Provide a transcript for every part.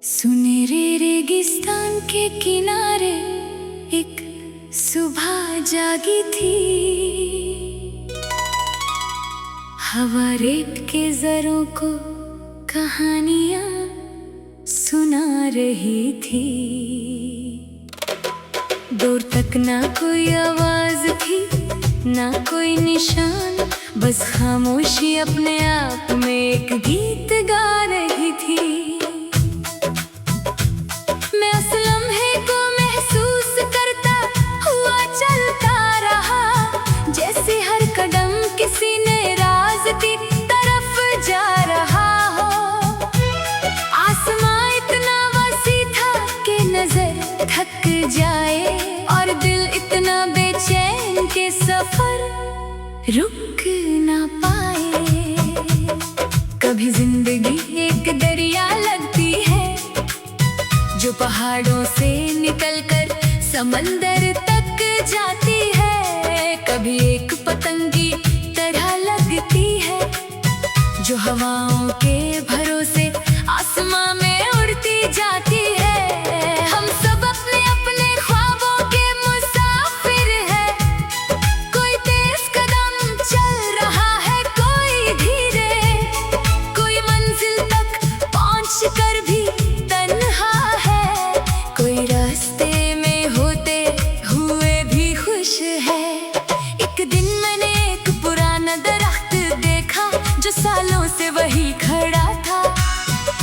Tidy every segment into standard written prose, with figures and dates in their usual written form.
सुनहरे रेगिस्तान के किनारे एक सुबह जागी थी। हवा रेत के जरों को कहानियां सुना रही थी। दूर तक ना कोई आवाज थी, ना कोई निशान, बस खामोशी अपने आप में एक गीत गा रही थी। मैं उस लम्हे को महसूस करता हुआ चलता रहा, जैसे हर कदम किसी ने राज की तरफ जा रहा हो। आसमां इतना वसी था कि नजर थक जाए, और दिल इतना बेचैन के सफर रुक ना पाए। कभी जिंदगी एक दरिया लगती है जो पहाड़ों से निकलकर समंदर तक जाती है। कभी एक पतंग की तरह लगती है जो हवाओं के भरोसे आसमां में उड़ती जाती है। हम सब अपने अपने ख्वाबों के मुसाफिर हैं, कोई तेज कदम चल रहा है, कोई धीरे, कोई मंजिल तक पहुंच कर भी तन्हा है, कोई रास्ते में होते हुए भी खुश है। एक दिन मैंने एक पुराना दरख्त देखा जो सालों से वही खड़ा था।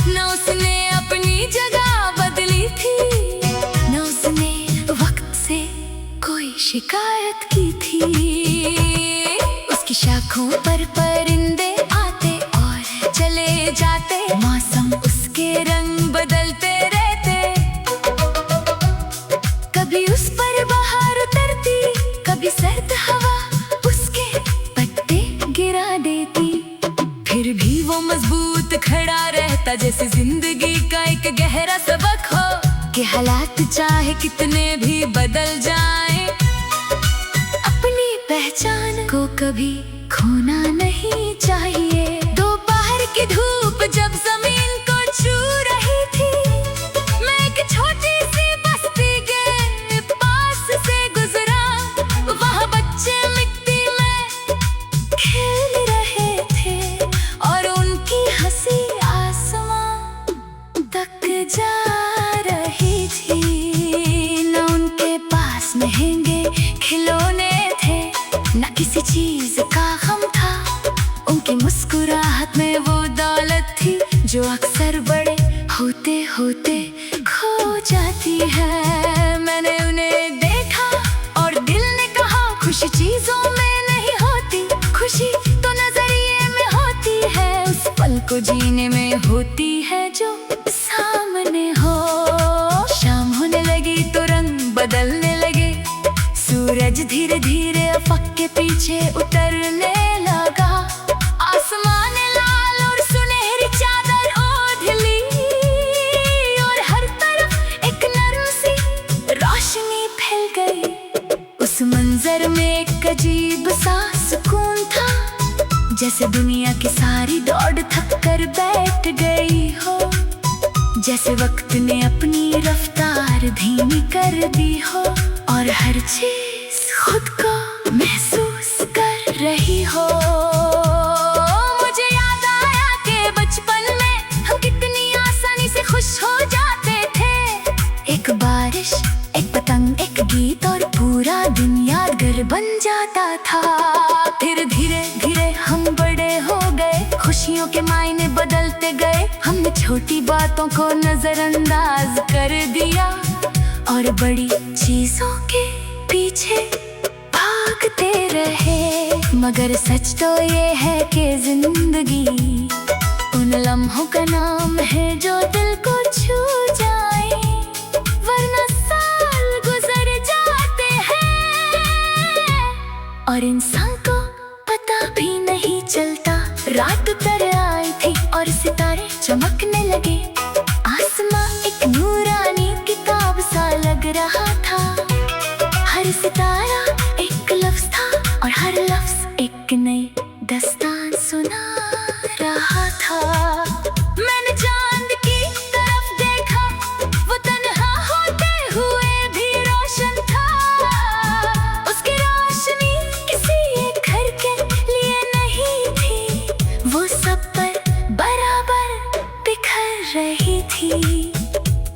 न उसने अपनी जगह बदली थी, न उसने वक्त से कोई शिकायत की थी। उसकी शाखों पर परिंदे आते और चले जाते, मौसम उसके रंग बदलते रहते। कभी उस पर बहार उतरती, कभी सर्द हवा उसके पत्ते गिरा देती, फिर भी वो मजबूत खड़ा रहता, जैसे जिंदगी का एक गहरा सबक हो कि हालात चाहे कितने भी बदल जाएं, अपनी पहचान को कभी खोना नहीं चाहिए। दोपहर की धूप जब जमीन को छू रही थी, मैं एक छोटी सी बस्ती के पास से गुजरा। वहाँ बच्चे मिट्टी में खेल रहे थे और उनकी हंसी आसमां तक जा रही थी। न उनके पास महंगे खिलौने थे, न किसी चीज का गम था। उनकी मुस्कुराहट में वो दौलत थी जो अक्सर बड़े होते होते खो जाती है। मैंने उन्हें देखा और दिल ने कहा, खुशी चीजों में नहीं होती, खुशी तो नजरिए में होती है। उस पल को जीने में होती है जो सामने हो। शाम होने लगी तो रंग बदलने लगे, सूरज धीरे धीरे अफक के पीछे उतरने लगा। आसमान ने लाल और सुनहरी चादर ओढ़ ली, और हर तरफ एक नर्म सी रोशनी फैल गई। उस मंजर में एक अजीब सा सुकून था, जैसे दुनिया की सारी दौड़ थक कर बैठ गई हो, जैसे वक्त ने अपनी रफ्तार धीमी कर दी हो, और हर चीज खुद को महसूस कर रही हो। मुझे याद आया कि बचपन में हम कितनी आसानी से खुश हो जाते थे। एक बारिश, एक पतंग, एक गीत, और पूरा दिन यादगार बन जाता था। फिर धीरे धीरे हम बड़े हो गए, खुशियों के मायने बदलते गए। हमने छोटी बातों को नजरअंदाज कर दिया और बड़ी चीजों के पीछे भागते रहे। मगर सच तो ये है कि जिंदगी उन लम्हों का नाम है जो दिल को छू जाए, वरना साल गुजर जाते हैं और इंसान को पता भी नहीं चलता। रात उतर आई थी और सितारे चमकने लगे, आसमां एक नूरानी किताब सा लग रहा था। हर सितारा एक लफ्ज था और हर लफ्ज एक नई दास्तान सुना रहा था। मैंने चांद रही थी।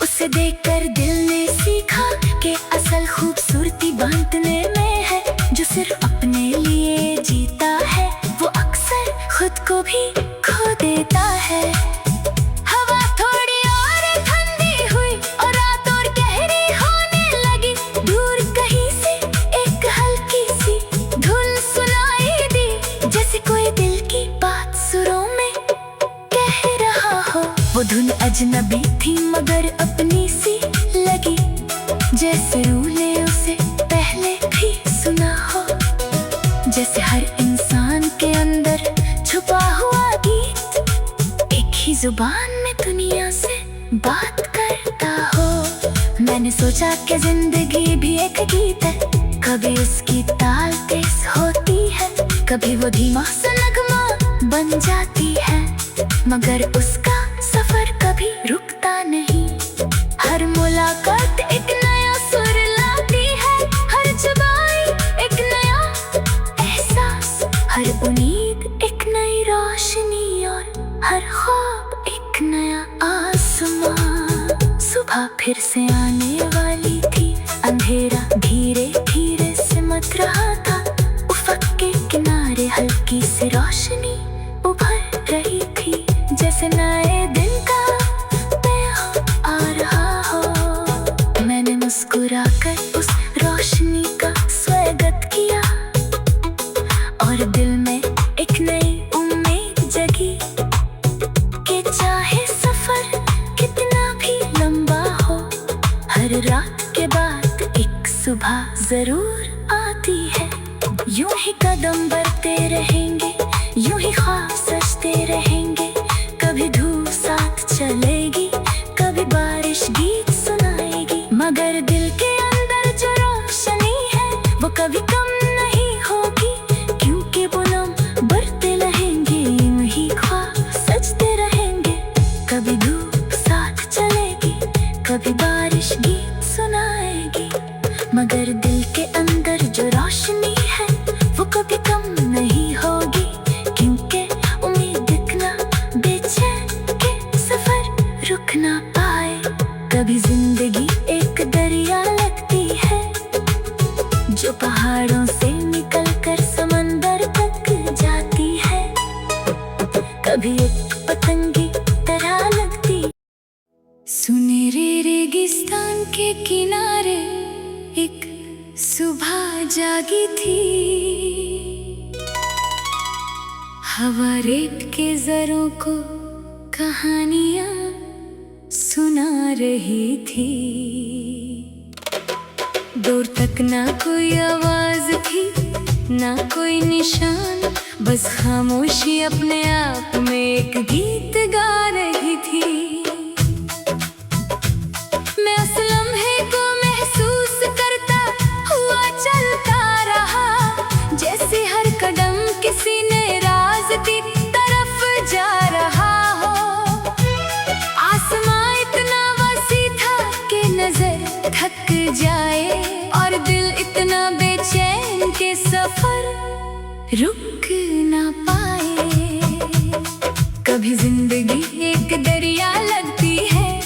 उसे देखकर दिल ने सीखा कि असल खूबसूरती बांटने में है। जो सिर्फ अपने लिए जीता है वो अक्सर खुद को भी खो देता है। हवा थोड़ी और ठंडी हुई और रात और गहरी होने लगी। दूर कहीं से एक हल्की सी धुन सुनाई दी, जैसे कोई दिल की बात सुरों में कह रहा हो। वो धुन अजनबी थी मगर अपनी सी लगी, जैसे रूह ने उसे पहले भी सुना हो। जैसे हर इंसान के अंदर छुपा हुआ गीत एक ही जुबान में दुनिया से बात करता हो। मैंने सोचा कि जिंदगी भी एक गीत है, कभी उसकी ताल तेज होती है, कभी वो धीमा सा नगमा बन जाती है। मगर उसका सफर कभी रुकता नहीं। हर मुलाकात एक नया सुर लाती है, हर जुबाई एक नया एहसास, हर उम्मीद एक नई रोशनी और हर ख्वाब एक नया आसमां। सुबह फिर से आने वाली थी, अंधेरा धीरे धीरे सिमट रहा था। उफक के किनारे हल्की सी रोशनी उभर रही थी, जैसे नए दिन का पैगाम आ रहा हो। मैंने मुस्कुराकर उस रोशनी का स्वागत किया और दिल में एक नई उम्मीद जगी कि चाहे सफर कितना भी लंबा हो, हर रात के बाद एक सुबह जरूर आती है। यूं ही कदम बढ़ते रहेंगे, यूं ही ख्वाब सजते रहेंगे। कभी धूप साथ चलेगी, कभी बारिश गीत सुनाएगी, मगर दिल के अंदर जो रोशनी है वो कभी कम नहीं होगी। क्योंकि वो लम बढ़ते रहेंगे, यूं ही ख्वाब सजते रहेंगे। कभी धूप साथ चलेगी, कभी बारिश गीत सुनाएगी, मगर दिल के अंदर जो रोशनी है वो कभी कम नहीं होगी। क्योंकि उम्मीद इतना बेचैन के सफर रुक ना पाए। कभी जिंदगी एक दरिया लगती है जो पहाड़ों से निकलकर समंदर तक जाती है। कभी एक पतंगी तरह लगती। सुनहरे रेगिस्तान के किनारे एक सुबह जागी थी। हवा रेत के जरों को कहानियां सुना रही थी। दूर तक ना कोई आवाज थी, ना कोई निशान, बस खामोशी अपने आप में एक गीत गा रही थी। मैं उस लम्हे को महसूस करता हुआ चलता रहा, जैसे हर कदम किसी ने राज की तरफ जा रहा हो। आसमां इतना वसी था कि नजर थक जाए और दिल इतना बेचैन के सफर रुक ना पाए। कभी जिंदगी एक दरिया लगती है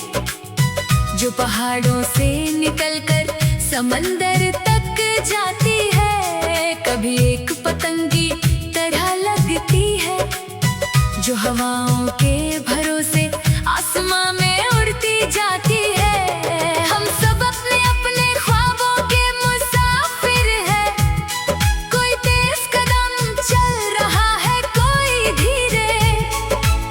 जो पहाड़ों से निकलकर समंदर तक जाती है। कभी एक पतंगी तरह लगती है जो हवाओं के भरोसे आसमां में उड़ती जाती है। हम सब अपने अपने ख्वाबों के मुसाफिर हैं, कोई तेज कदम चल रहा है, कोई धीरे,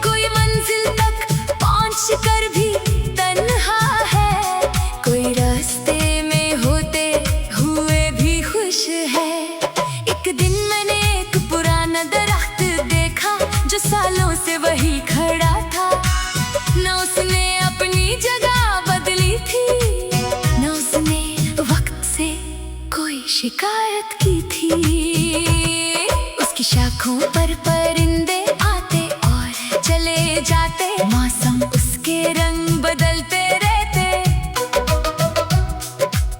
कोई मंजिल तक पहुंच कर भी तन्हा है, कोई रास्ते में होते हुए भी खुश है। एक दिन मैंने एक पुराना दरख्त देखा जो सालों से वही खड़ा था। न उसने अपनी जगह बदली थी, न उसने वक्त से कोई शिकायत की थी। उसकी शाखों पर परिंदे आते और चले जाते, मौसम उसके रंग बदलते रहते।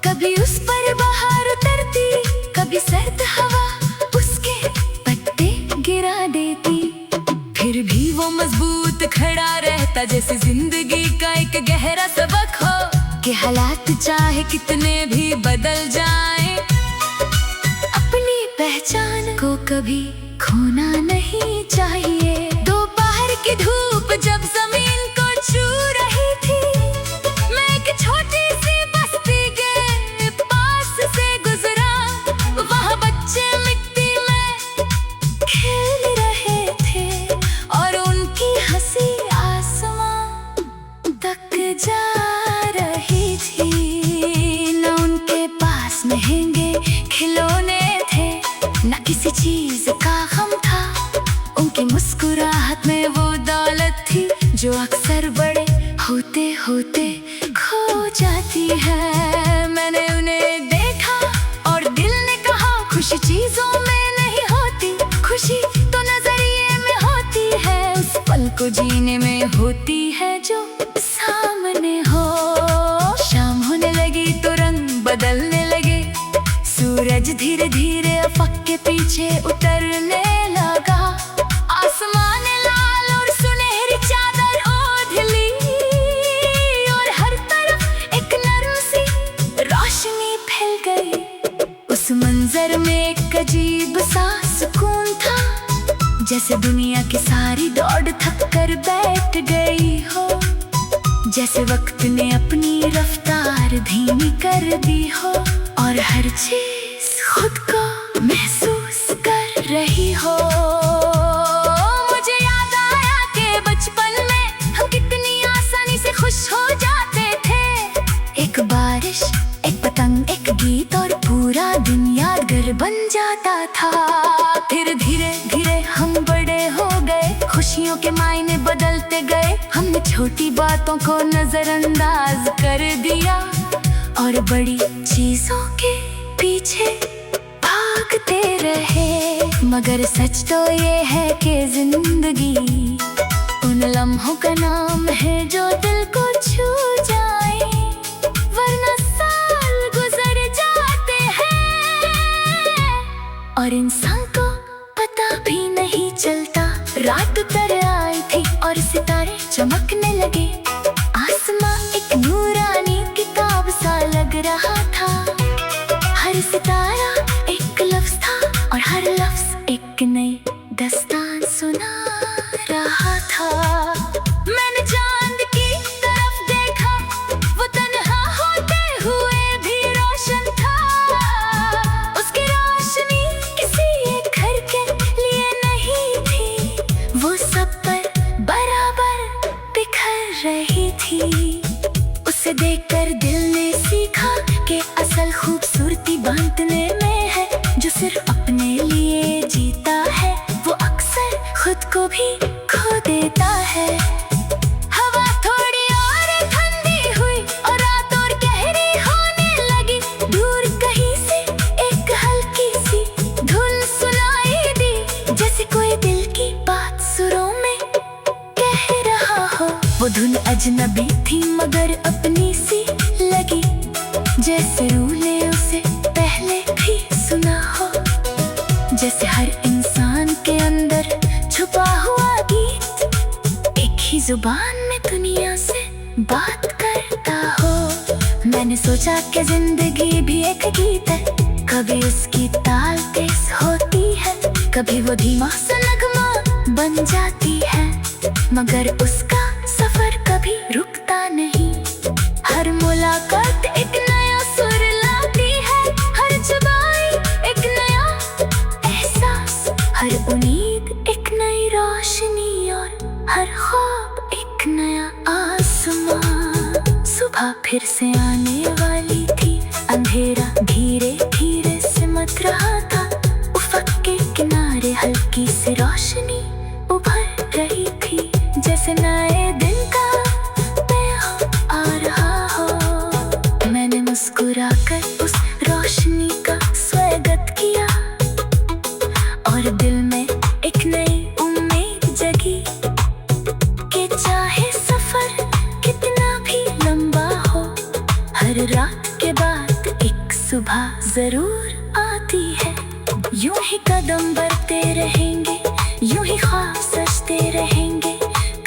कभी उस पर बहार उतरती, कभी सर्द हवा उसके पत्ते गिरा देती, फिर भी वो मजबूत खड़ा रहता रहता जैसे जिंदगी का एक गहरा सबक हो कि हालात चाहे कितने भी बदल जाएं, अपनी पहचान को कभी खोना नहीं चाहिए। दोपहर की धूप जब जमीन को छू रही थी, मैं एक छोटी सी बस्ती के पास से गुजरा। वहाँ बच्चे मिट्टी में खेल रहे थे और उनकी हंसी आसमां तक जा रही थी। न उनके पास महंगे खिलौने थे, न किसी चीज का गम था। उनकी मुस्कुराहट में वो दौलत थी जो अक्सर बड़े होते होते खो जाती है। मैंने उन्हें देखा और दिल ने कहा, खुशी चीजों में नहीं होती, खुशी तो नजरिए में होती है। उस पल को जीने में होती है जो सामने हो। शाम होने लगी तो रंग बदलने लगे, सूरज धीरे धीरे अफक के पीछे उतरने लगा। आसमान लाल और सुनहरी चादर ओढ़ ली और हर तरफ एक नरम सी रोशनी फैल गई। उस मंजर में एक अजीब सा सुकून था, जैसे दुनिया की सारी दौड़ थक कर बैठ गई हो, जैसे वक्त ने अपनी रफ्तार धीमी कर दी हो और हर चीज खुद को महसूस कर रही हो। मुझे याद आया कि बचपन में हम कितनी आसानी से खुश हो जाते थे। एक बारिश, एक पतंग, एक गीत और पूरा दिन यादगार बन जाता था। फिर धीरे धीरे हम बड़े हो गए, खुशियों के मायने बदलते गए। हमने छोटी बातों को नजरअंदाज कर दिया और बड़ी चीजों के पीछे भागते रहे। मगर सच तो ये है कि जिंदगी उन लम्हों का नाम है जो दिल को छू जाए, वरना साल गुजर जाते हैं और इंसान को पता भी नहीं चलता। रात उतर आई थी और सितारे चमकने लगे। आसमां एक नूरानी किताब सा लग रहा था। हर सितारा एक लफ्ज था और हर लफ्ज एक नई दास्तान सुना रहा था। मैंने चांद की तरफ देखा, वो तन्हा होते हुए भी रोशन था। उसकी रोशनी किसी एक घर के लिए नहीं थी, वो सब पर बराबर बिखर रही थी। उसे देखकर दिल ने सीखा कि असल खूबसूरती बांटने में है। जो सिर्फ अपने लिए जीता है वो अक्सर खुद को भी खो देता है। हवा थोड़ी और ठंडी हुई और रात और गहरी होने लगी। दूर कहीं से एक हल्की सी धुन सुनाई दी, जैसे कोई दिल की बात सुरों में कह रहा हो। वो धुन अजनबी थी मगर अपनी सी लगी, जैसे रूह ने उसे पहले भी सुना हो। जैसे हर इंसान के अंदर छुपा हुआ गीत एक ही जुबान में दुनिया से बात करता हो। मैंने सोचा कि जिंदगी भी एक गीत है, कभी उसकी ताल तेज होती है, कभी वो धीमा सा नगमा बन जाती है, मगर उसका सफर कभी रुकता नहीं। हर मुलाकात एक नया सुर लाती है, हर जुबाई एक नया एहसास, हर उम्मीद एक नई रोशनी और हर ख्वाब एक नया आसमां। सुबह फिर से आने वाली थी, अंधेरा धीरे धीरे सिमट रहा था। उफक के किनारे हल्की सी रोशनी उभर रही थी, जैसे नए दिन का पैगाम आ रहा हो। मैंने मुस्कुराकर उस रोशनी का स्वागत किया और दिल में एक नई उम्मीद जगी कि चाहे सफर कितना भी लंबा हो, हर रात के बाद एक सुबह जरूर आती है। यूं ही कदम बढ़ते रहेंगे, यूं ही ख्वाब सजते रहेंगे,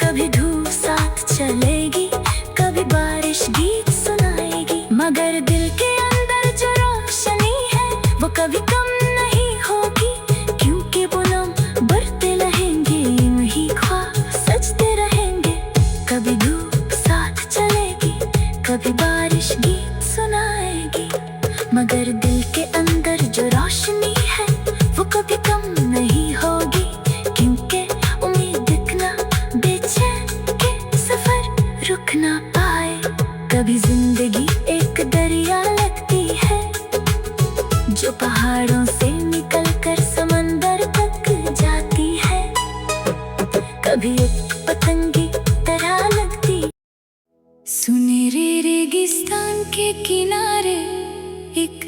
कभी धूप साथ कभी बारिश गीत सुनाएगी। मगर दिल के अंदर जो रोशनी है वो कभी कम नहीं होगी, क्योंकि बुलम बढ़ते रहेंगे, वही ख्वाब सजते रहेंगे। कभी धूप साथ चलेगी, कभी बारिश गीत सुनाएगी, मगर दिल के अंदर जो रोशनी है वो कभी कम नहीं होगी, क्योंकि उम्मीद इतना बेचैन के सफर रुक ना पाए। कभी जिंदगी एक दरिया लगती है जो पहाड़ों से निकलकर समंदर तक जाती है, कभी एक पतंगी तरह लगती। सुनहरे रेगिस्तान के किनारे एक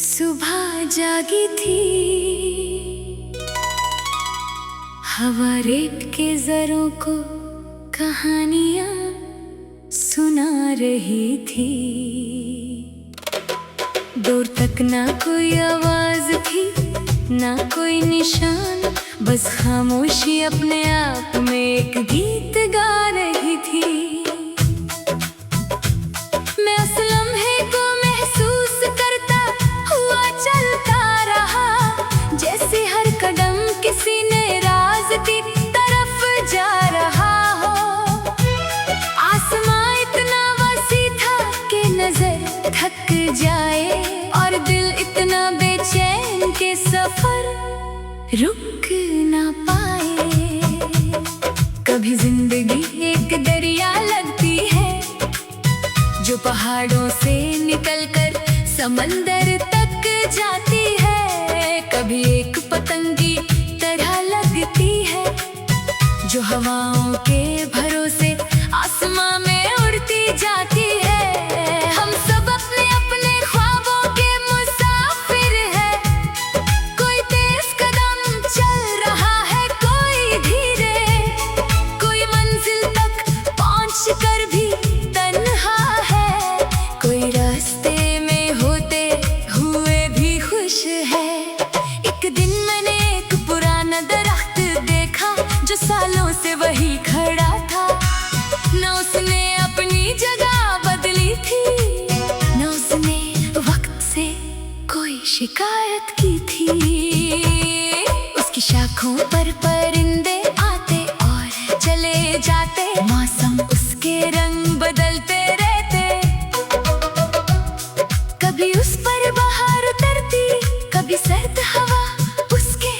सुबह जागी थी, हवा रेत के जरों को कहानियां सुना रही थी। दूर तक ना कोई आवाज थी, ना कोई निशान, बस खामोशी अपने आप में एक गीत गा रही थी। मैं उस लम्हे को महसूस करता हुआ चलता रहा, जैसे हर कदम किसी ने राज की तरफ जा रहा हो। आसमां इतना वसी था कि नजर थक जाए, और दिल इतना बेचैन के सफर रुक ना पाए। कभी जिंदगी एक दरिया लगती है जो पहाड़ों से निकलकर समंदर तक जाती है, कभी एक पतंगी तरह लगती है जो हवाओं के भरोसे आसमां में उड़ती जाती है। हम सब अपने अपने ख्वाबों के मुसाफिर हैं, कोई तेज कदम चल रहा है, कोई धीरे, कोई मंजिल तक पहुंच कर भी तन्हा है, कोई रास्ते में होते हुए भी खुश है। एक दिन मैंने एक पुराना दरख्त देखा जो सालों से वही खड़ा था, न उसने अपनी जगह बदली थी, न उसने वक्त से कोई शिकायत की थी। उसकी शाखों पर परिंदे आते और चले जाते, मौसम उसके रंग बदलते रहते, कभी उस पर बहार उतरती, कभी सर्द हवा उसके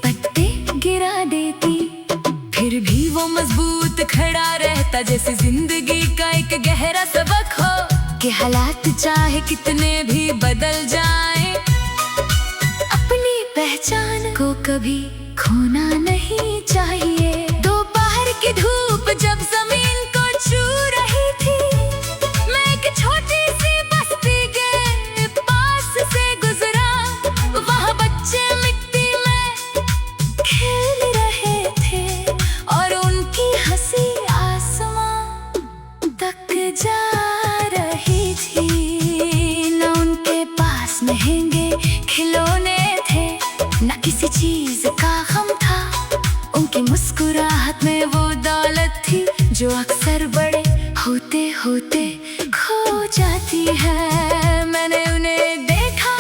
पत्ते गिरा देती, फिर भी वो मजबूत खड़ा रहता, जैसे जिंदगी का एक गहरा सबक हो कि हालात चाहे कितने भी बदल जाएं, अपनी पहचान को कभी खोना नहीं चाहिए। दोपहर की धूप जब जमीन को छू रही थी, मैं एक छोटी सी बस्ती के पास से गुजरा, वहाँ बच्चे मिट्टी में खेल रहे थे और उनकी हंसी आसमां तक जा रही थी। न उनके पास महंगे खिलौने थे, न किसी चीज का गम था, उनकी मुस्कुराहट में वो दौलत थी जो अक्सर बड़े होते होते खो जाती है। मैंने उन्हें देखा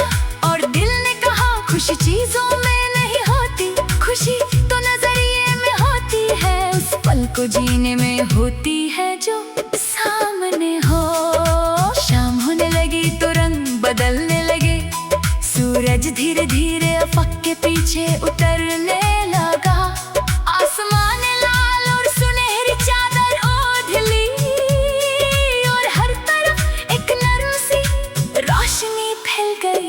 और दिल ने कहा, खुशी चीजों में नहीं होती, खुशी तो नजरिए में होती है, उस पल को जीने में होती है जो सामने हो। शाम होने लगी तो रंग बदलने लगे, सूरज धीरे धीरे अफक के पीछे उतरने लगा, आसमान लाल और सुनहरी चादर ओढ़ ली, और हर तरफ एक नरम सी रोशनी फैल गई।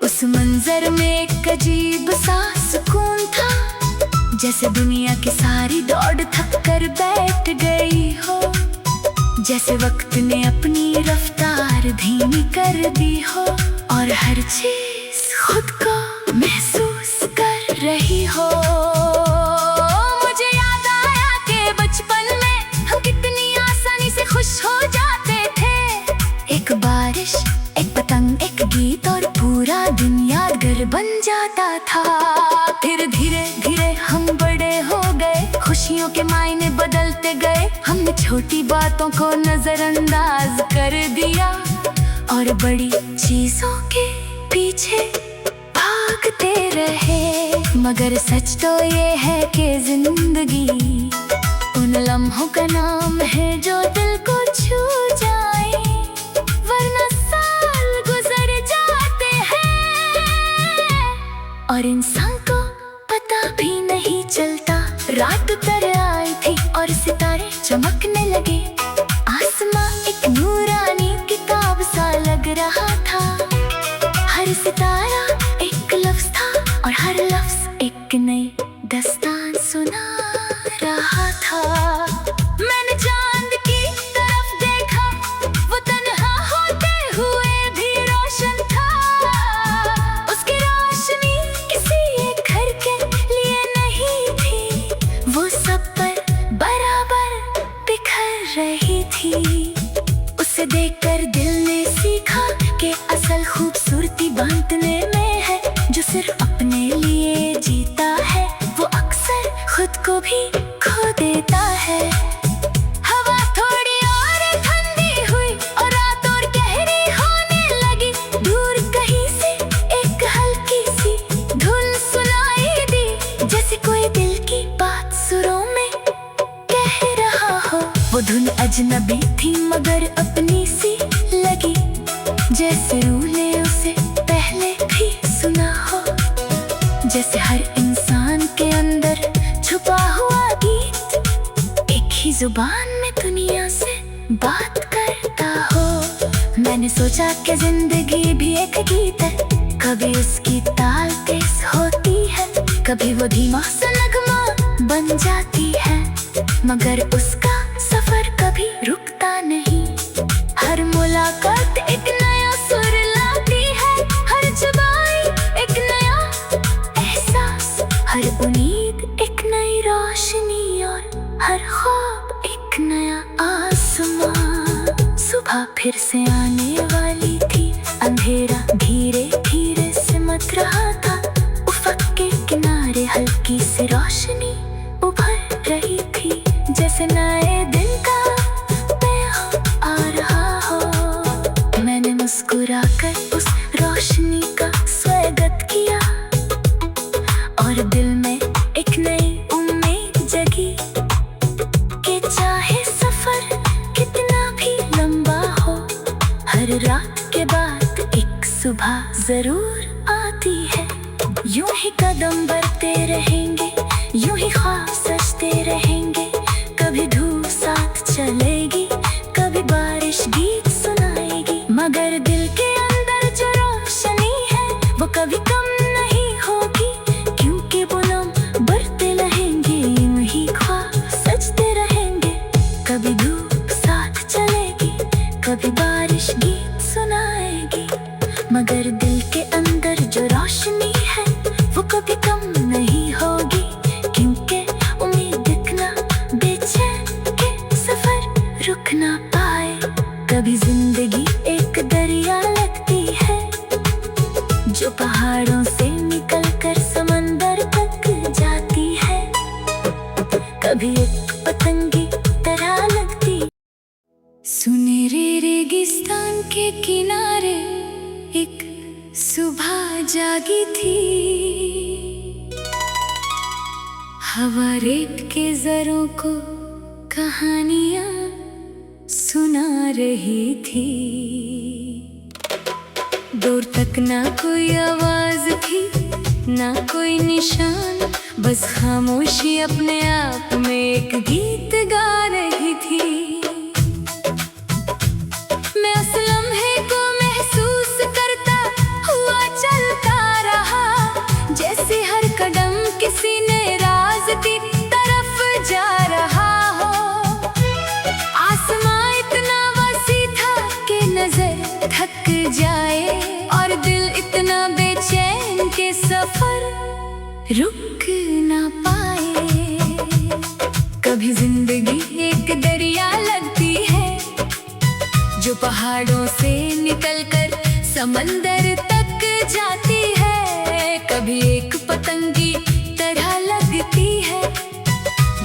उस मंजर में एक अजीब सा सुकून था, जैसे दुनिया की सारी दौड़ थक कर बैठ गई हो, जैसे वक्त ने अपनी रफ्तार धीमी कर दी हो, और हर चीज खुद को महसूस कर रही हो। मुझे याद आया कि बचपन में हम कितनी आसानी से खुश हो जाते थे, एक बारिश, एक पतंग, एक गीत, और पूरा दिन यादगार बन जाता था। फिर धीरे धीरे हम बड़े हो गए, खुशियों के मायने बदलते गए, हमने छोटी बातों को नजरअंदाज कर दिया और बड़ी चीजों के पीछे भागते रहे। मगर सच तो ये है कि जिंदगी उन लम्हों का नाम है जो दिल को छू जाए, वरना साल गुजर जाते हैं और इंसान को पता भी नहीं चलता। रात उतर आई थी और सितारे चमकने लगे। आसमां एक नूरानी किताब सा लग रहा था। हर सितारा एक लफ्ज था और हर लफ्ज एक नई दास्तान सुना रहा था। मैंने चांद की तरफ देखा, वो तन्हा होते हुए भी रोशन था। उसकी रोशनी किसी एक घर के लिए नहीं थी, वो सब पर बराबर बिखर रही थी। उसे देखकर दिल ने सीखा कि असल खूबसूरती बांटने में है। जो सिर्फ अपने लिए जीता है वो अक्सर खुद को भी खो देता है। हवा थोड़ी और ठंडी हुई और रात और गहरी होने लगी। दूर कहीं से एक हल्की सी धुन सुनाई दी, जैसे कोई दिल की बात सुरों में कह रहा हो। वो धुन अजनबी थी मगर अपनी सी लगी, जैसे रूह ने उसे पहले भी सुना हो। जैसे हर इंसान के अंदर छुपा हुआ गीत एक ही जुबान में दुनिया से बात करता हो। मैंने सोचा कि जिंदगी भी एक गीत है, कभी उसकी ताल तेज होती है, कभी वो धीमा सा नगमा बन जाती है। मगर उसका सफर कभी रुकता नहीं। हर मुलाकात एक नया सुर लाती है, हर जुबाई एक नया एहसास, हर उम्मीद एक नई रोशनी और हर ख्वाब एक नया आसमां। सुबह फिर से आने वाली थी, अंधेरा धीरे धीरे सिमट रहा था। उफक के किनारे हल्की सी रोशनी उभर रही थी, जैसे नए दिन का पैगाम आ रहा हो। मैंने मुस्कुराकर उस रोशनी का स्वागत किया और दिल में एक नई उम्मीद जगी कि चाहे सफर कितना भी लंबा हो, हर रात के बाद एक सुबह जरूर आती है। यूं ही कदम बढ़ते रहेंगे, यूं ही ख्वाब सजते रहेंगे। कभी धूप साथ चलेगी, कभी बारिश गीत सुनाएगी, मगर दिल के अंदर जो रोशनी है वो कभी कम नहीं होगी। क्योंकि बुलम बढ़ते रहेंगे, यूं ही ख्वाब सजते रहेंगे। कभी धूप साथ चलेगी, कभी बारिश गीत सुनाएगी, मगर दिल के अंदर जो रोशनी है वो कभी कम नहीं होगी। क्योंकि उम्मीद इतना बेचैन के सफर रुक ना पाए। कभी जिंदगी एक दरिया लगती है जो पहाड़ों से निकल कर समंदर तक जाती है। कभी एक पतंगी तरह लगती। सुनहरे रेगिस्तान के किनारे एक सुबह जागी थी। हवा रेत के जरों को कहानियां सुना रही थी। दूर तक ना कोई आवाज थी, ना कोई निशान, बस खामोशी अपने आप में एक गीत गा रही थी। मैं उस लम्हे को महसूस करता हुआ चलता रहा, जैसे हर कदम किसी नए राज की तरफ जा रहा हो। आसमां इतना वसी था कि नजर थक जाए और दिल इतना बेचैन के सफर रुक ना पाए। कभी जिंदगी एक दरिया लगती है जो पहाड़ों से निकलकर समंदर तक जाती है। कभी एक पतंगी तरह लगती है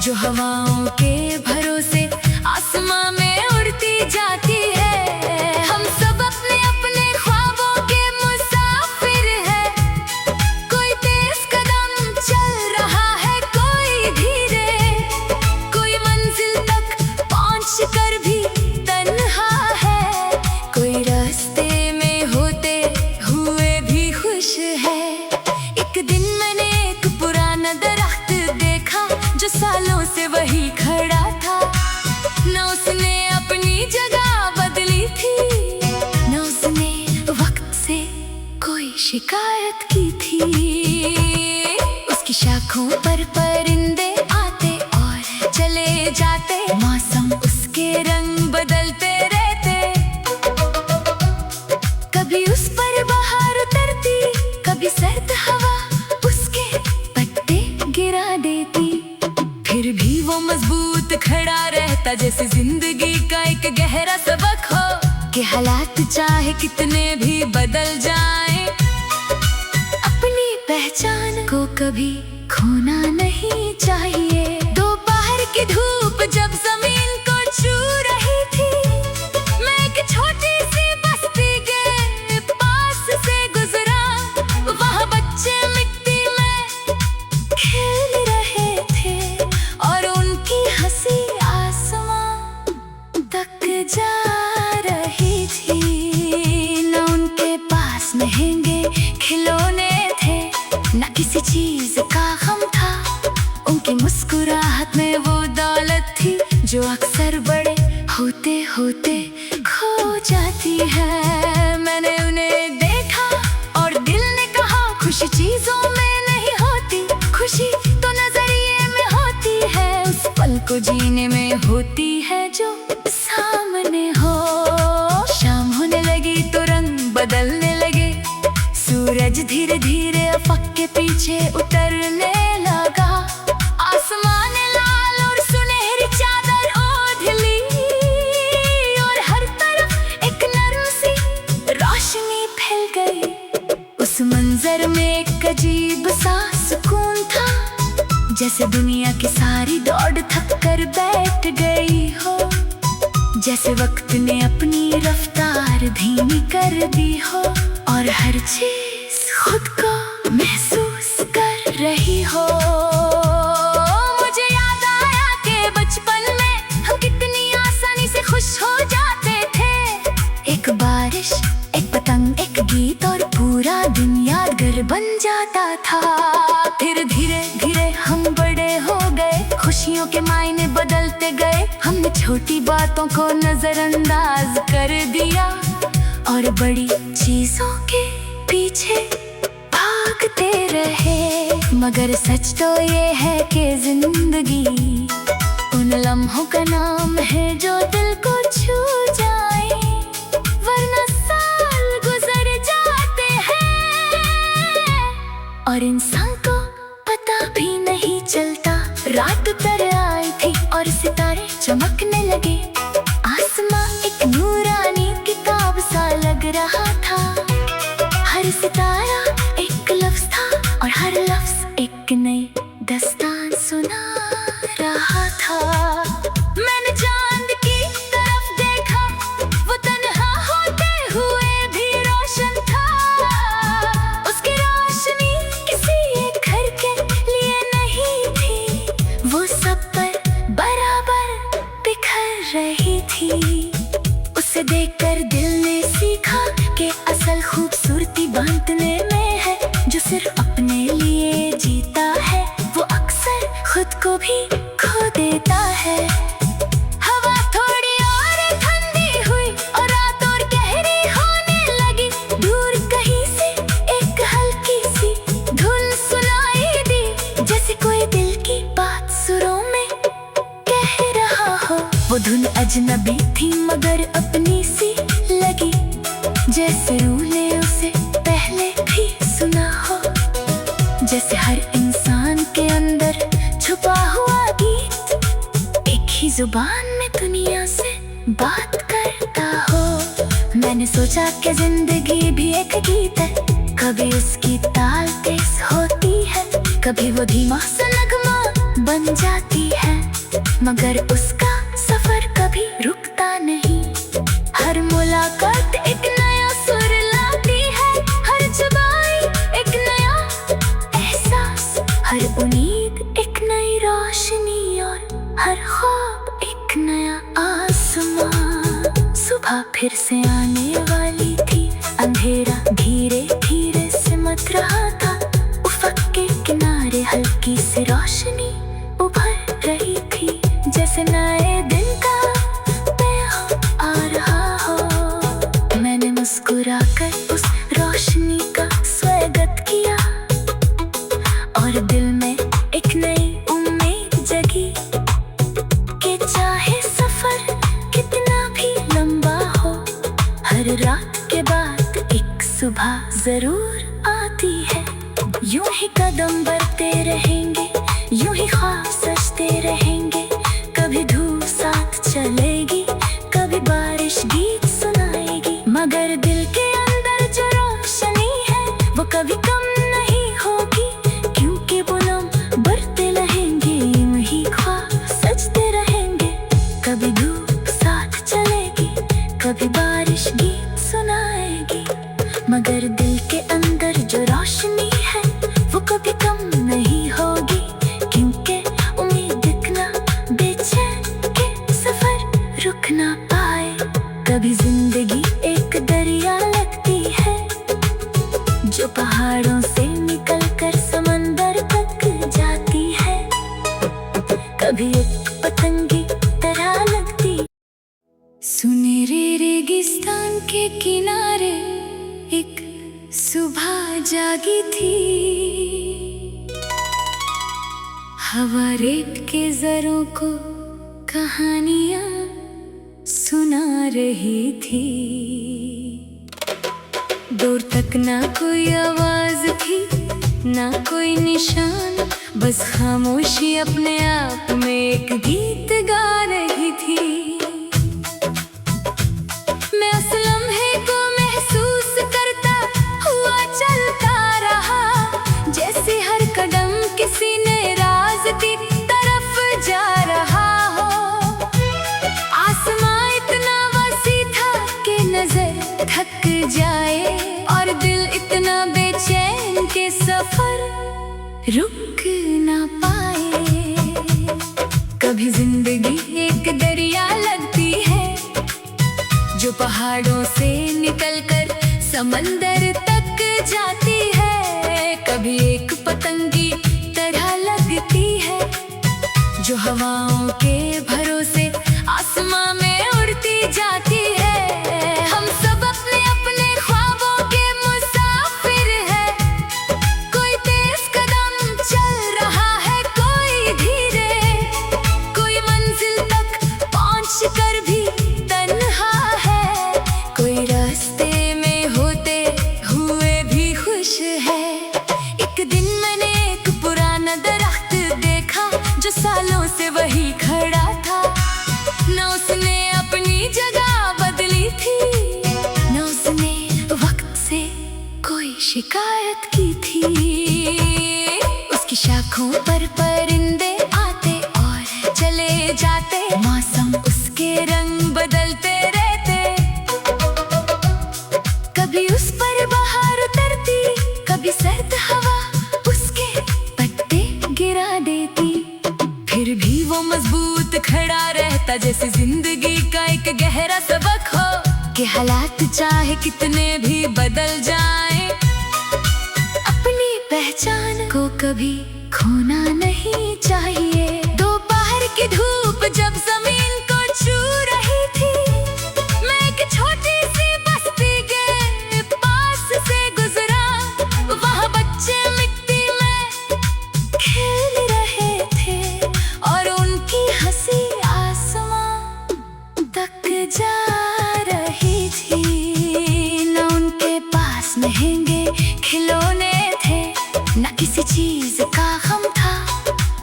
जो हवाओं के भरोसे आसमान आसमां में उड़ती जाती है। हम सब अपने अपने ख्वाबों के मुसाफिर है। कोई तेज कदम चल रहा है, कोई धीरे, कोई मंजिल तक पहुंच कर भी तन्हा है, कोई रास्ते में होते हुए भी खुश है। एक दिन मैंने एक पुराना दरख्त देखा जो सालों से वही खड़ा था। न उसने अपनी जगह बदली थी, न उसने वक्त से कोई शिकायत की थी। उसकी शाखों पर परिंदे आते और चले जाते, मौसम उसके रंग बदलते रहते। कभी उस पर बहार उतरती, कभी सर्द हवा उसके पत्ते गिरा देती, फिर भी वो मजबूत खड़ा रहता जैसे जिंदगी का एक गहरा सबक हो कि हालात चाहे कितने भी बदल जाएं, अपनी पहचान को कभी खोना नहीं चाहिए। दोपहर की धूप जब जमीन को छू रही थी, मैं एक छोटी सी बस्ती के पास से गुजरा। वहाँ बच्चे मिट्टी में खेल रहे थे और उनकी हंसी आसमां तक जा रही थी। न उनके पास महंगे खिलौने थे, न किसी चीज का गम था। उनकी मुस्कुराहट में वो दौलत थी जो अक्सर बड़े होते होते खो जाती है। मैंने उन्हें देखा और दिल ने कहा, खुशी चीजों में नहीं होती, खुशी तो नजरिए में होती है। उस पल को जीने में होती है जो सामने हो। शाम होने लगी तो रंग बदलने लगे, सूरज धीरे धीरे अफक के पीछे उतरने लगा। आसमान लाल और सुनहरी चादर ओढ़ ली और हर तरफ एक नरम सी रोशनी फैल गई। उस मंजर में एक अजीब सा सुकून था, जैसे दुनिया की सारी दौड़ थक कर बैठ गई हो, जैसे वक्त ने अपनी रफ्तार धीमी कर दी हो और हर चीज खुद को महसूस कर रही हो। मुझे याद आया कि बचपन में हम कितनी आसानी से खुश हो जाते थे। एक बारिश, एक पतंग, एक गीत और पूरा दिन यादगार बन जाता था। फिर धीरे धीरे हम बड़े हो गए, खुशियों के मायने बदलते गए। हमने छोटी बातों को नजरअंदाज कर दिया और बड़ी चीजों के पीछे भागते रहे। मगर सच तो ये है कि जिंदगी उन लम्हों का नाम है जो दिल को छू जाए, वरना साल गुजर जाते हैं और इंसान को पता भी नहीं चलता। रात उतर आई थी और सितारे चमकने लगे। आसमां एक नूरानी किताब सा लग रहा था। हर सितारा एक लफ्ज था और हर लफ्ज एक नई दास्तान सुना रहा था। मैंने चांद की तरफ देखा, वो तन्हा होते हुए भी रोशन था। उसकी रोशनी किसी एक घर के लिए नहीं थी, वो सब पर बराबर बिखर रही थी। उसे देखकर दिल ने सीखा कि असल खूबसूरती बांटने में है। जो सिर्फ अपने लिए जीता है वो अक्सर खुद को भी खो देता है। हवा थोड़ी और ठंडी हुई और रात और गहरी होने लगी। दूर कहीं से एक हल्की सी धुन सुनाई दी, जैसे कोई दिल की बात सुरों में कह रहा हो। वो धुन अजनबी थी मगर अपनी सी लगी, जैसे रूह ने उसे पहले भी सुना हो। जैसे हर इंसान के अंदर छुपा हुआ गीत एक ही जुबान में दुनिया से बात करता हो। मैंने सोचा कि जिंदगी भी एक गीत है, कभी उसकी ताल तेज होती है, कभी वो धीमा सा नगमा बन जाती है, मगर उसका सफर कभी हर मुलाकात एक नया सुर लाती है, हर जुबानी एक नया एहसास, हर उम्मीद एक नई रोशनी और हर ख्वाब एक नया आसमां। सुबह फिर से आने वाली थी, अंधेरा धीरे धीरे सिमट रहा था, उफ़क़ के किनारे हल्की सी रोशनी उभर रही थी, जैसे नए दिन का पैगाम आ रहा हो। मैंने मुस्कुराकर उस रोशनी का स्वागत किया और दिल में एक नई उम्मीद जगी कि चाहे सफर कितना भी लंबा हो, हर रात के बाद एक सुबह जरूर आती है। यूं ही कदम बढ़ते रहेंगे, यूं ही ख्वाब सजते रहेंगे, कभी धूप साथ चलेगी, कभी बारिश गीत सुनाएगी, मगर दिल के अंदर जो रोशनी है वो कभी कम नहीं होगी, क्योंकि पूनम बढ़ते रहेंगे, यूं ही ख्वाब सजते रहेंगे, कभी धूप साथ चलेगी, कभी बारिश गीत सुनाएगी, मगर दिल के अंदर जो रोशनी है वो कभी कम नहीं होगी, क्योंकि उम्मीद इतना बेचैन के सफर रुक ना पाए। कभी जिंदगी एक दरिया लगती है जो पहाड़ों से निकल कर समंदर तक जाती है, कभी एक पतंगी तरह लगती। सुनहरे रेगिस्तान के किनारे एक सुबह जागी थी, हवा रेत के जरों को कहानियां सुना रही थी। दूर तक ना कोई आवाज थी, ना कोई निशान, बस खामोशी अपने आप में एक गीत गा रही थी। मैं उस लम्हे को महसूस करता हुआ चलता रहा, जैसे हर कदम किसी ने राज की तरफ जा रहा हो। आसमां इतना वसी था कि नजर थक जाए, और दिल इतना बेचैन के सफर रुक ना पाए। कभी जिंदगी एक दरिया लगती है जो पहाड़ों से निकलकर समंदर तक जाती है, कभी एक पतंगी तरह लगती है जो हवाओं के भरोसे आसमां में उड़ती जाती है। हम सब अपने अपने ख्वाबों के मुसाफिर हैं, कोई तेज कदम चल रहा है, कोई धीरे, कोई मंजिल तक पहुंच कर भी तन्हा है, कोई रास्ते में होते हुए भी खुश है। एक दिन मैंने एक पुराना दरख्त देखा जो सालों से वही खड़ा था, न उसने अपनी जगह बदली थी, न उसने वक्त से कोई शिकायत की थी। उसकी शाखों पर परिंदे आते और चले जाते, मौसम उसके रंग बदलते रहते, कभी उस पर बहार उतरती, कभी सर्द हवा उसके पत्ते गिरा देती, फिर भी वो मजबूत खड़ा रहता, जैसे जिंदगी का एक गहरा सबक हो कि हालात चाहे कितने भी बदल जाएं, अपनी पहचान को कभी खोना नहीं चाहिए। दोपहर की धूप जब जमीन को छू रही थी, मैं एक छोटी सी बस्ती के पास से गुजरा, वहाँ बच्चे मिट्टी में खेल रहे थे और उनकी हंसी आसमां तक जा रही थी। न उनके पास महंगे खिलौने थे, न किसी चीज का गम था,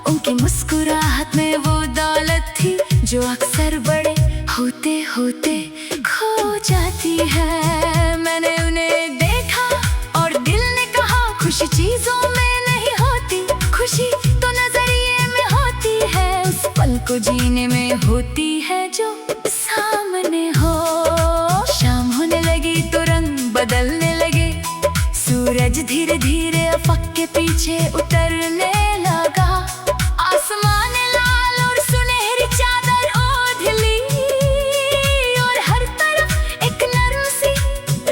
उनकी मुस्कुराहट में वो दौलत थी जो अक्सर बड़े होते होते खो जाती है। मैंने उन्हें देखा और दिल ने कहा, खुशी चीजों में नहीं होती, खुशी तो नजरिए में होती है, उस पल को जीने में होती है जो सामने हो। बदलने लगे। सूरज धीरे धीरे अफक के पीछे उतरने लगा। आसमान लाल और सुनहरी चादर ओढ़ ली और हर तरफ एक नर्म सी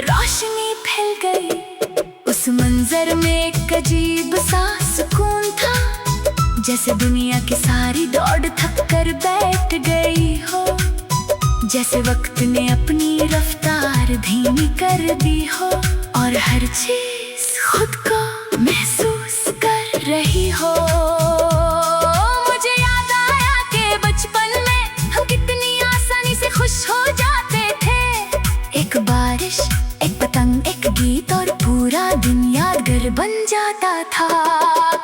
रोशनी फैल गई। उस मंजर में एक अजीब सा सुकून था, जैसे दुनिया की सारी दौड़ थक कर बैठ गई हो, जैसे वक्त ने अपनी रफ्तार धीमी कर दी हो और हर चीज खुद को महसूस कर रही हो। मुझे याद आया कि बचपन में हम कितनी आसानी से खुश हो जाते थे। एक बारिश, एक पतंग, एक गीत और पूरा दिन यादगार बन जाता था।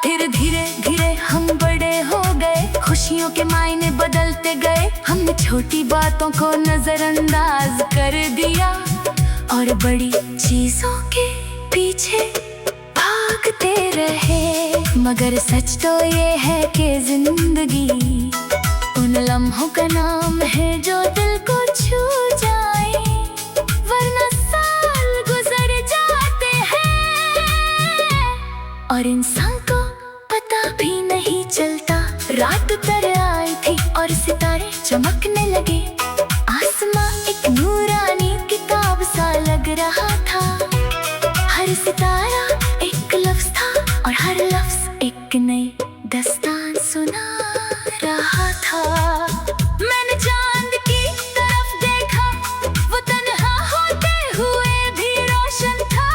फिर धीरे धीरे हम बड़े हो गए, खुशियों के मायने बदलते गए। हमने छोटी बातों को नजरअंदाज कर दिया और बड़ी चीजों के पीछे भागते रहे। मगर सच तो ये है कि जिंदगी उन लम्हों का नाम है जो दिल को छू जाए, वरना साल गुजर जाते हैं और इंसान को पता भी नहीं चलता। रात तर आई थी और सितारे चमकने लगे। आसमां एक नूरानी किताब सा लग रहा था। हर सितारा एक लफ्ज था और हर लफ्ज एक नई दास्तान सुना रहा था। मैंने चांद की तरफ देखा, वो तन्हा होते हुए भी रोशन था।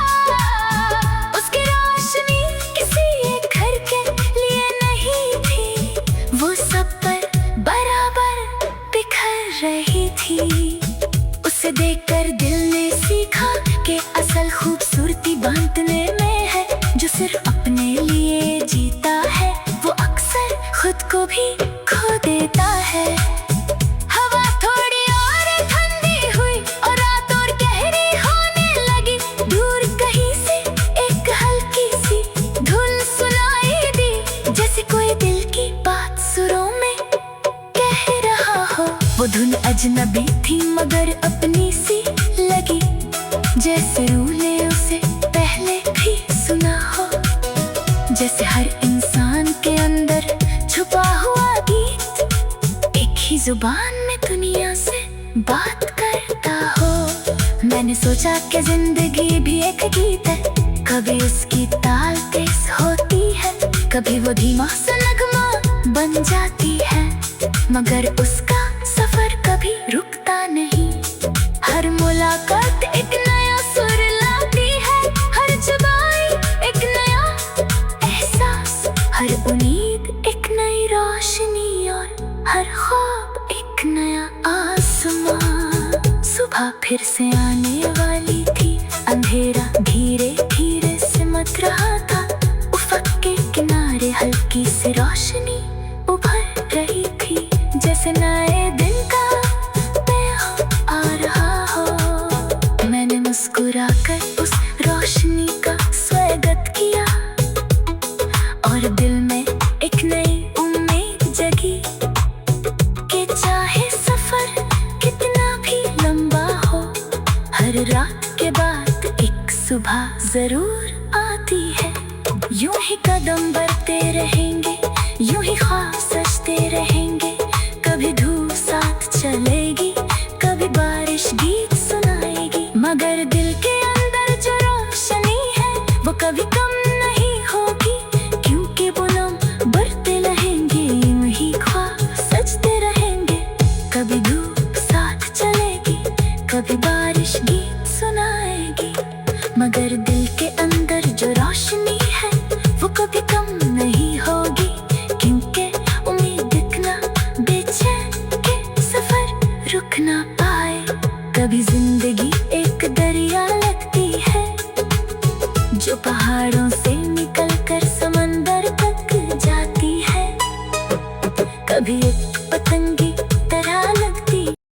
उसकी रोशनी किसी एक घर के लिए नहीं थी, वो सब पर बराबर बिखर रही थी। उसे देखकर दिल ने सीखा कि असल खूबसूरती बांटने में है। जो सिर्फ अपने लिए जीता है वो अक्सर खुद को भी खो देता है। हवा थोड़ी और ठंडी हुई और रात और गहरी होने लगी। दूर कहीं से एक हल्की सी धुन सुनाई दी, जैसे कोई दिल की बात सुरों में कह रहा हो। वो धुन अजनबी थी मगर अपनी सी लगी, जैसे रूह ने उसे पहले भी सुना हो। जैसे हर इंसान के अंदर छुपा हुआ गीत एक ही जुबान में दुनिया से बात करता हो। मैंने सोचा कि जिंदगी भी एक गीत है, कभी उसकी ताल तेज होती है, कभी वो धीमा सा नगमा बन जाती है। मगर उसका सफर कभी रुकता नहीं। हर मुलाकात एक नया सुर लाती है, हर जुबानी एक नया एहसास, हर उम्मीद एक नई रोशनी और हर ख्वाब एक नया आसमां। सुबह फिर से आने वाली थी, अंधेरा धीरे धीरे सिमट रहा था। उफक के किनारे हल्की सी रोशनी उभर रही थी, जैसे नए दिन का पैगाम आ रहा हो। मैंने मुस्कुराकर उस रोशनी का स्वागत किया और दिल में एक नई उम्मीद जगी कि चाहे सफर कितना भी लंबा हो, हर रात के बाद एक सुबह जरूर आती है। यूं ही कदम बढ़ते रहेंगे, यूं ही ख्वाब सजते रहेंगे। कभी धूप साथ चलेगी, कभी बारिश गीत सुनाएगी, मगर दिल के अंदर जो रोशनी है वो कभी कम नहीं होगी, क्योंकि पूनम बढ़ते रहेंगे। यूं ही ख्वाब सजते रहेंगे, कभी धूप साथ चलेगी, कभी बारिश गीत सुनाएगी, मगर दिल के अंदर जो रोशनी है वो कभी कम नहीं होगी, क्योंकि उम्मीद इतना बेचैन के सफर रुक ना पाए। कभी जिंदगी एक दरिया लगती है जो पहाड़ों से निकल कर समंदर तक जाती है। कभी एक